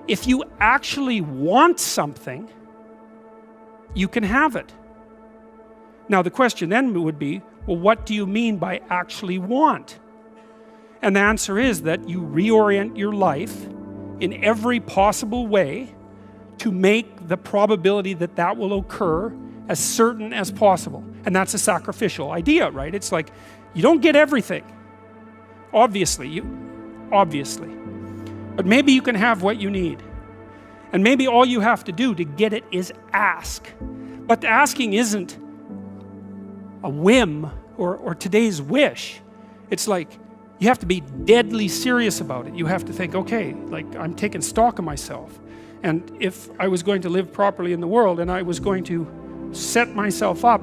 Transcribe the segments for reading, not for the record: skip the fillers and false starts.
if you actually want something, you can have it. Now the question then would be, well, what do you mean by actually want? And the answer is that you reorient your life in every possible way to make the probability that that will occur as certain as possible. And that's a sacrificial idea, right? It's like, you don't get everything. Obviously. But maybe you can have what you need. And maybe all you have to do to get it is ask. But asking isn't a whim or today's wish. It's like, you have to be deadly serious about it. You have to think, okay, like I'm taking stock of myself. And if I was going to live properly in the world and I was going to set myself up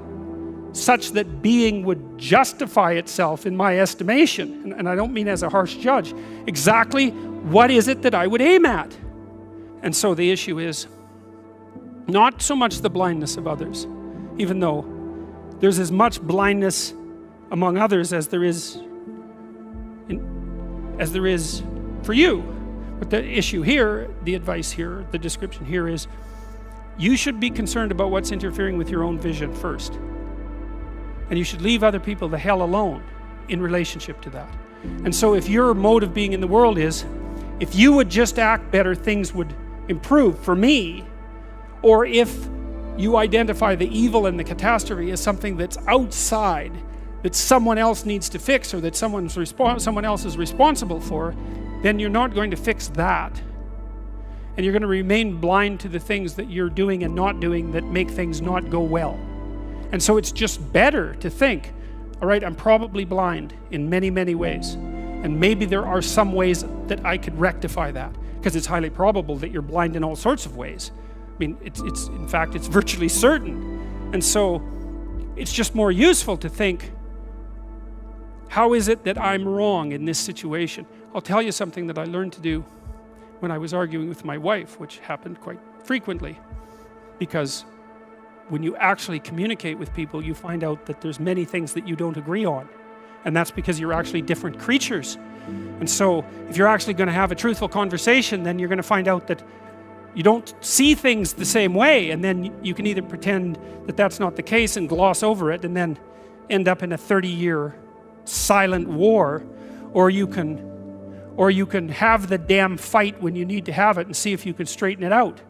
such that being would justify itself in my estimation, and I don't mean as a harsh judge, exactly what is it that I would aim at? And so the issue is not so much the blindness of others, even though there's as much blindness among others as there is for you. But the issue here, the advice here, the description here is, you should be concerned about what's interfering with your own vision first. And you should leave other people the hell alone in relationship to that. And so if your mode of being in the world is, if you would just act better, things would improve for me, or if you identify the evil and the catastrophe as something that's outside, that someone else needs to fix, or that someone else is responsible for, then you're not going to fix that. And you're going to remain blind to the things that you're doing and not doing that make things not go well. And so it's just better to think, all right, I'm probably blind in many, many ways. And maybe there are some ways that I could rectify that, because it's highly probable that you're blind in all sorts of ways. I mean, in fact, it's virtually certain. And so it's just more useful to think, how is it that I'm wrong in this situation? I'll tell you something that I learned to do when I was arguing with my wife, which happened quite frequently, because when you actually communicate with people, you find out that there's many things that you don't agree on. And that's because you're actually different creatures. And so if you're actually going to have a truthful conversation, then you're going to find out that you don't see things the same way, and then you can either pretend that that's not the case and gloss over it and then end up in a 30-year silent war, or you can have the damn fight when you need to have it and see if you can straighten it out.